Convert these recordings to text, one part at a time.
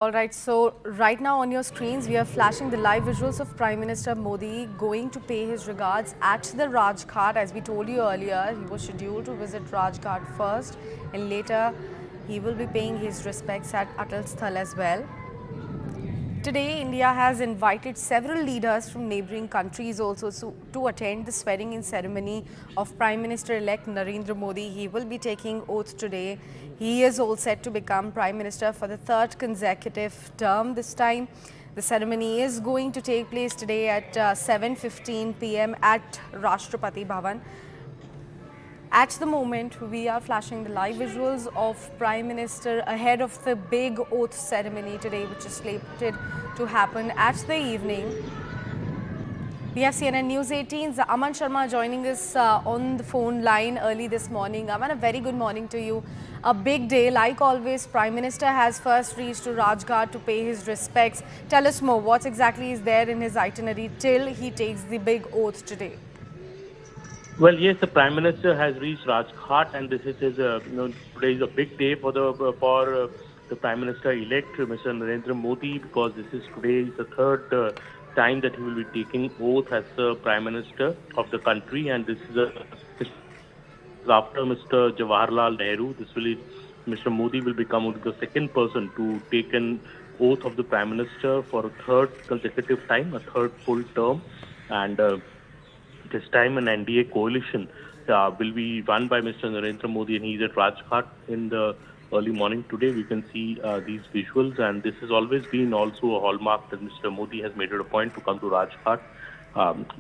All right, so right now on your screens, we are flashing the live visuals of Prime Minister Modi going to pay his regards at the Raj Ghat. As we told you earlier, he was scheduled to visit Raj Ghat first, and later he will be paying his respects at Atal Sthal as well. Today, India has invited several leaders from neighboring countries also to attend the swearing-in ceremony of Prime Minister-elect Narendra Modi. He will be taking oath today. He is all set to become Prime Minister for the third consecutive term this time. The ceremony is going to take place today at 7:15 p.m. at Rashtrapati Bhavan. At the moment, we are flashing the live visuals of Prime Minister ahead of the big oath ceremony today, which is slated to happen at the evening. We have CNN News 18's Aman Sharma joining us on the phone line early this morning. Aman, a very good morning to you. A big day, like always, Prime Minister has first reached to Rajghat to pay his respects. Tell us more, what exactly is there in his itinerary till he takes the big oath today? Well, yes, the Prime Minister has reached Rajghat, and this is today is a big day for the Prime Minister-elect, Mr. Narendra Modi, because this is today is the third time that he will be taking oath as the Prime Minister of the country, and this is after Mr. Jawaharlal Nehru. Mr. Modi will become the second person to take an oath of the Prime Minister for a third consecutive time, a third full term, and. This time an NDA coalition will be run by Mr. Narendra Modi, and he's at Rajghat in the early morning today. We can see these visuals, and this has always been also a hallmark that Mr. Modi has made it a point to come to Rajghat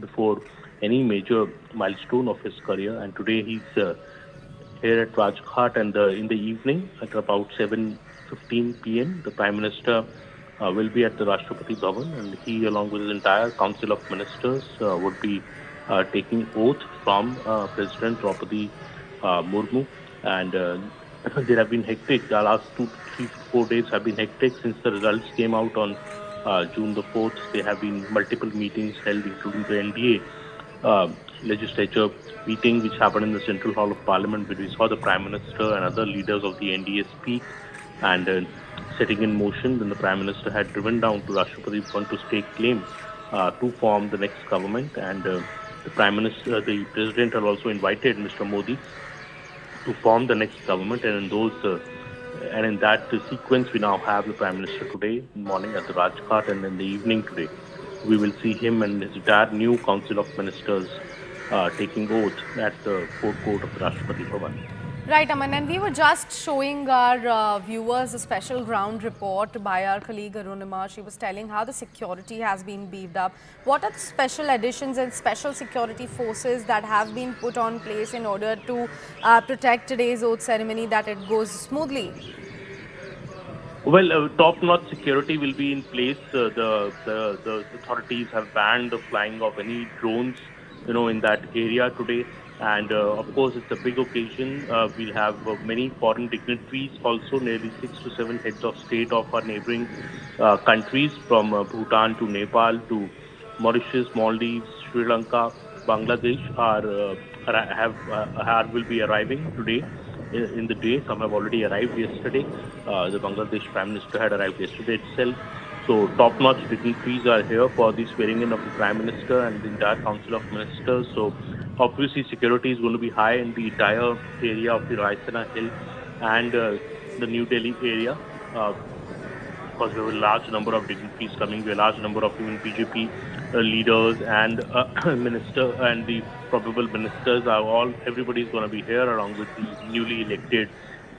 before any major milestone of his career. And today he's here at Rajghat, and in the evening at about 7:15 p.m. the Prime Minister will be at the Rashtrapati Bhavan, and he, along with his entire Council of Ministers, would be taking oath from President Draupadi Murmu. And there have been hectic. The last 2 to 3 to 4 days have been hectic since the results came out on June the 4th. There have been multiple meetings held, including the NDA legislature meeting, which happened in the Central Hall of Parliament, where we saw the Prime Minister and other leaders of the NDA speak and setting in motion. Then the Prime Minister had driven down to Rashtrapati Bhavan to stake claim to form the next government, and the President had also invited Mr. Modi to form the next government, and in that sequence, we now have the Prime Minister today morning at the Rajghat, and in the evening today, we will see him and his entire new Council of Ministers taking oath at the forecourt of the Rashtrapati Bhavan. Right, Aman, and we were just showing our viewers a special ground report by our colleague Arunima. She was telling how the security has been beefed up. What are the special additions and special security forces that have been put on place in order to protect today's oath ceremony, that it goes smoothly? Well, top-notch security will be in place. The authorities have banned the flying of any drones, in that area today. And of course, it's a big occasion. We'll have many foreign dignitaries, also nearly 6 to 7 heads of state of our neighboring countries, from Bhutan to Nepal to Mauritius, Maldives, Sri Lanka, Bangladesh will be arriving today in the day. Some have already arrived yesterday. The Bangladesh Prime Minister had arrived yesterday itself. So top-notch dignitaries are here for the swearing-in of the Prime Minister and the entire Council of Ministers. So obviously security is going to be high in the entire area of the Raisina Hill and the New Delhi area. Because we have a large number of dignitaries coming, we have a large number of even BJP leaders and minister and the probable ministers everybody is going to be here, along with the newly elected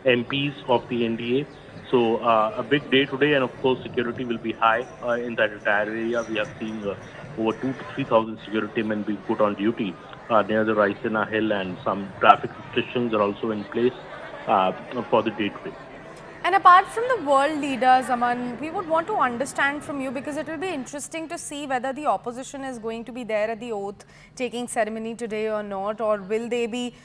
MPs of the NDA. So a big day today, and of course security will be high in that entire area. We have seen over 2,000 to 3,000 security men being put on duty near the Raisina Hill, and some traffic restrictions are also in place for the day today. And apart from the world leaders, Aman, we would want to understand from you, because it will be interesting to see whether the opposition is going to be there at the oath taking ceremony today or not, or will they be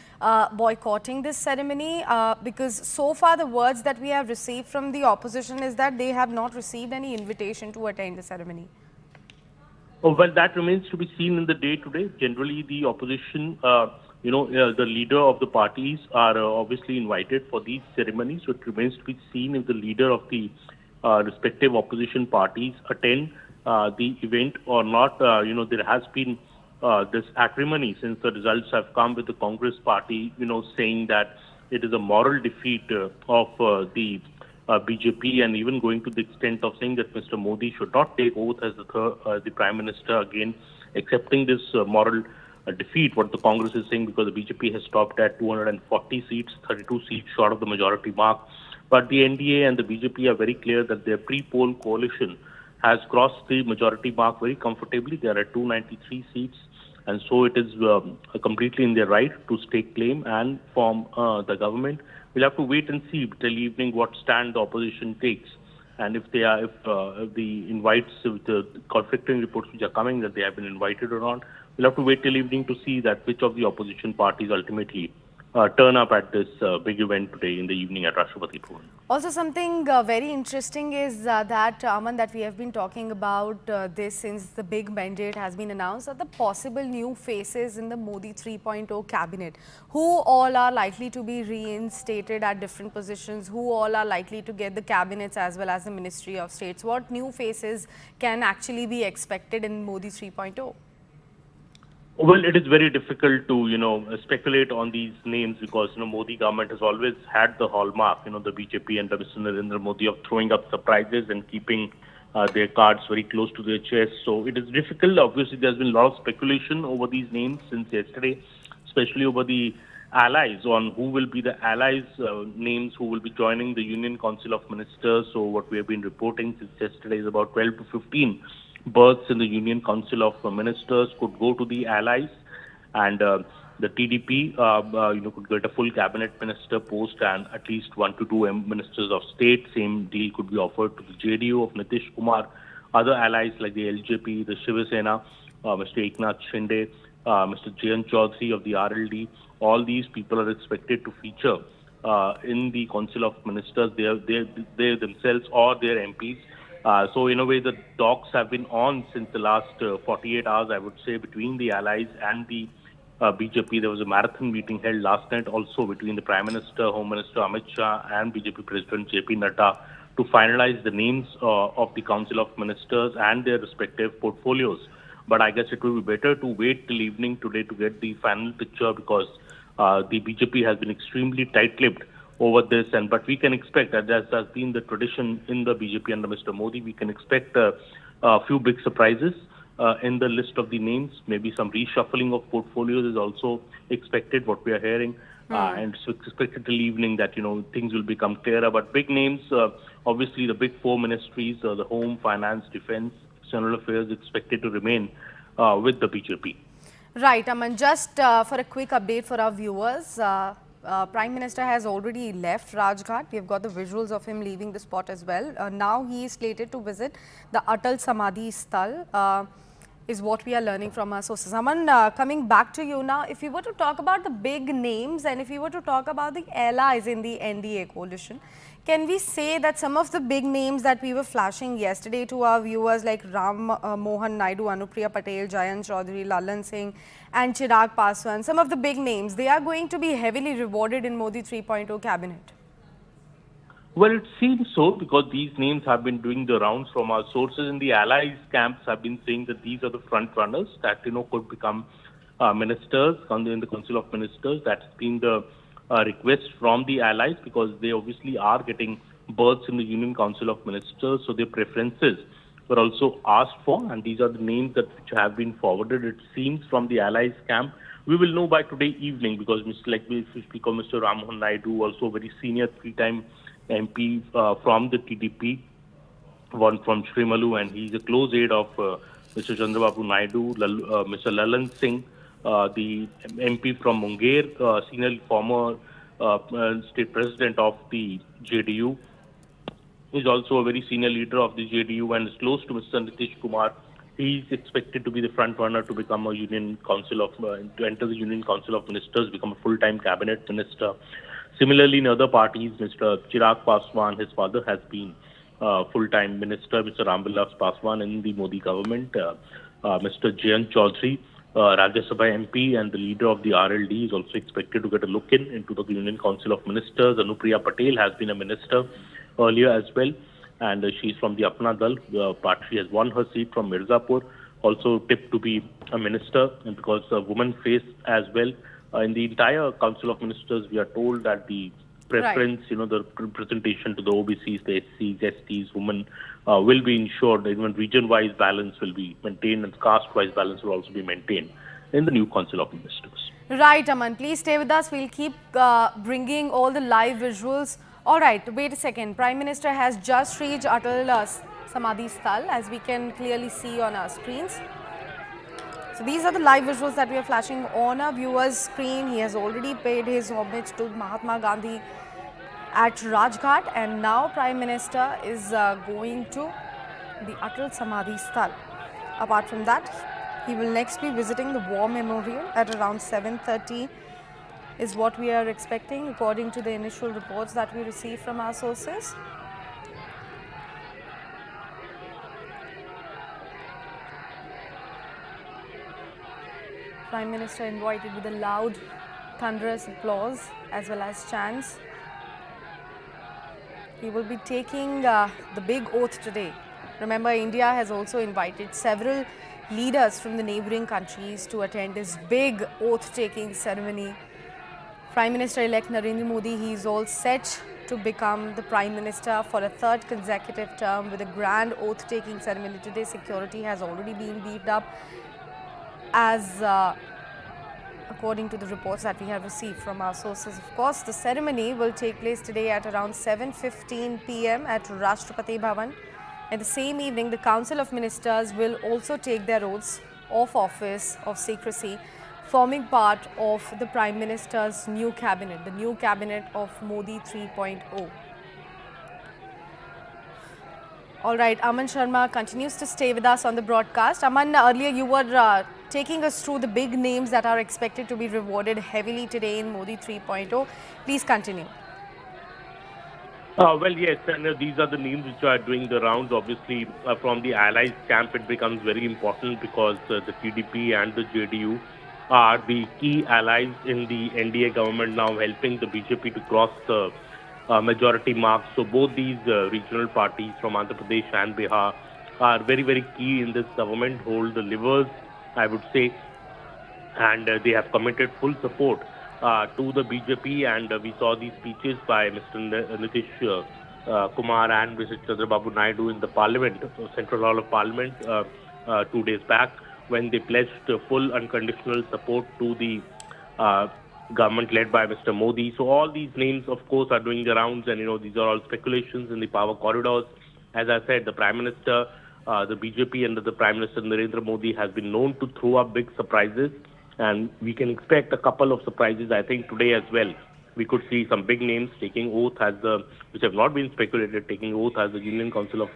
boycotting this ceremony? Because so far the words that we have received from the opposition is that they have not received any invitation to attend the ceremony. Oh, well, that remains to be seen in the day today. Generally, the opposition the leader of the parties are obviously invited for these ceremonies. So it remains to be seen if the leader of the respective opposition parties attend the event or not. There has been this acrimony since the results have come with the Congress party, saying that it is a moral defeat of the BJP, and even going to the extent of saying that Mr. Modi should not take oath as the Prime Minister again, accepting this moral defeat, what the Congress is saying, because the BJP has stopped at 240 seats, 32 seats short of the majority mark. But the NDA and the BJP are very clear that their pre-poll coalition has crossed the majority mark very comfortably. They are at 293 seats, and so it is completely in their right to stake claim and form the government. We'll have to wait and see till evening what stand the opposition takes, and if the invites, with the conflicting reports which are coming that they have been invited or not. We'll have to wait till evening to see that which of the opposition parties ultimately turn up at this big event today in the evening at Rashtrapati Bhavan. Also, something very interesting is that, Aman, that we have been talking about this since the big mandate has been announced, are the possible new faces in the Modi 3.0 cabinet. Who all are likely to be reinstated at different positions? Who all are likely to get the cabinets as well as the Ministry of States? What new faces can actually be expected in Modi 3.0? Well, it is very difficult to, speculate on these names because, Modi government has always had the hallmark, the BJP and Mr. Narendra Modi, of throwing up surprises and keeping their cards very close to their chest. So it is difficult. Obviously, there's been a lot of speculation over these names since yesterday, especially over the allies, on who will be the allies names who will be joining the Union Council of Ministers. So what we have been reporting since yesterday is about 12 to 15 berths in the Union Council of Ministers could go to the allies, and the TDP, could get a full cabinet minister post and at least 1 to 2 ministers of state. Same deal could be offered to the JDU of Nitish Kumar. Other allies like the LJP, the Shiv Sena, Mr. Eknath Shinde, Mr. Jayant Chaudhary of the RLD, all these people are expected to feature in the Council of Ministers, they themselves or their MPs. So in a way, the talks have been on since the last 48 hours, I would say, between the allies and the BJP. There was a marathon meeting held last night also between the Prime Minister, Home Minister Amit Shah and BJP President JP Nadda to finalize the names of the Council of Ministers and their respective portfolios. But I guess it will be better to wait till evening today to get the final picture, because the BJP has been extremely tight-lipped over this, but we can expect, as has been the tradition in the BJP under Mr. Modi, we can expect a few big surprises in the list of the names. Maybe some reshuffling of portfolios is also expected, what we are hearing, and so it's expected till evening that things will become clearer. But big names, obviously the big four ministries, the Home, Finance, Defence, External Affairs, expected to remain with the BJP. Right, Aman. Just for a quick update for our viewers. Prime Minister has already left Raj Ghat. We have got the visuals of him leaving the spot as well. Now he is slated to visit the Atal Samadhi Sthal, is what we are learning from our sources. Aman, coming back to you now, if you were to talk about the big names and if you were to talk about the allies in the NDA coalition, can we say that some of the big names that we were flashing yesterday to our viewers, like Ram Mohan Naidu, Anupriya Patel, Jayant Chaudhary, Lalan Singh and Chirag Paswan, some of the big names, they are going to be heavily rewarded in Modi 3.0 cabinet? Well, it seems so, because these names have been doing the rounds from our sources in the allies camps have been saying that these are the front runners that could become ministers in the Council of Ministers. That's been the request from the allies, because they obviously are getting berths in the Union Council of Ministers, so their preferences were also asked for, and these are the names which have been forwarded, it seems, from the allies camp. We will know by today evening, because like we speak of Mr. Ram Mohan Naidu, also very senior three-time MP from the TDP, one from Shrimalu, and he's a close aide of Mr. Chandrababu Naidu, Mr. Lalan Singh, the MP from Munger, senior former state president of the JDU, is also a very senior leader of the JDU and is close to Mr. Nitish Kumar. He is expected to be the front runner to become a Union Council of to enter the Union Council of Ministers, become a full-time cabinet minister. Similarly, in other parties, Mr. Chirag Paswan, his father, has been full-time minister, Mr. Ramvilas Paswan, in the Modi government. Mr. Jayant Chaudhary, Rajya Sabha MP and the leader of the RLD, is also expected to get a look into the Union Council of Ministers. Anupriya Patel has been a minister earlier as well. and she's from the Apna Dal party. She has won her seat from Mirzapur, also tipped to be a minister, and because a woman face as well. In the entire Council of Ministers, we are told that the Right. preference, the representation to the OBCs, the SCs, STs, women will be ensured. Even region-wise balance will be maintained, and caste-wise balance will also be maintained in the new Council of Ministers. Right, Aman. Please stay with us. We'll keep bringing all the live visuals. All right, wait a second. Prime Minister has just reached Atal Samadhi Sthal, as we can clearly see on our screens. So these are the live visuals that we are flashing on our viewers' screen. He has already paid his homage to Mahatma Gandhi at Raj Ghat, and now Prime Minister is going to the Atal Samadhi Sthal. Apart from that, he will next be visiting the War Memorial at around 7:30 is what we are expecting according to the initial reports that we received from our sources. Prime Minister invited with a loud, thunderous applause as well as chants. He will be taking the big oath today. Remember, India has also invited several leaders from the neighboring countries to attend this big oath-taking ceremony. Prime Minister-elect Narendra Modi, he is all set to become the Prime Minister for a third consecutive term with a grand oath-taking ceremony. Today, security has already been beefed up as according to the reports that we have received from our sources. Of course, the ceremony will take place today at around 7:15 p.m. at Rashtrapati Bhavan. And the same evening, the Council of Ministers will also take their oaths of office of secrecy, forming part of the Prime Minister's new cabinet, the new cabinet of Modi 3.0. All right, Aman Sharma continues to stay with us on the broadcast. Aman, earlier you were taking us through the big names that are expected to be rewarded heavily today in Modi 3.0. Please continue. Well, yes, and these are the names which are doing the rounds. Obviously, from the allies camp, it becomes very important because the TDP and the JDU are the key allies in the NDA government now, helping the BJP to cross the majority mark. So both these regional parties from Andhra Pradesh and Bihar are very, very key in this government, hold the levers, I would say, and they have committed full support to the BJP. And we saw these speeches by Mr. Nitish Kumar and Mr. Chandrababu Naidu in the Parliament, Central Hall of Parliament, 2 days back, when they pledged full unconditional support to the government led by Mr. Modi. So all these names, of course, are doing the rounds, and these are all speculations in the power corridors. As I said, the Prime Minister, the BJP under the Prime Minister Narendra Modi has been known to throw up big surprises, and we can expect a couple of surprises, I think, today as well. We could see some big names taking oath as which have not been speculated, taking oath as the Union Council of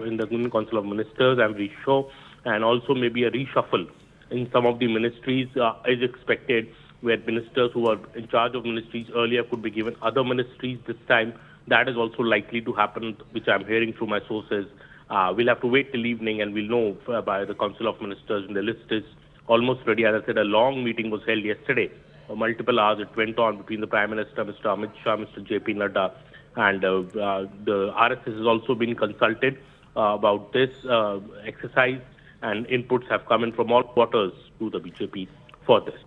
Ministers. I'm very sure, and also maybe a reshuffle in some of the ministries is expected, where ministers who are in charge of ministries earlier could be given other ministries this time. That is also likely to happen, which I'm hearing through my sources. We'll have to wait till evening, and we'll know by the Council of Ministers, and the list is almost ready. As I said, a long meeting was held yesterday. Multiple hours it went on between the Prime Minister, Mr. Amit Shah, Mr. JP Nadda, and the RSS has also been consulted about this exercise, and inputs have come in from all quarters to the BJP for this.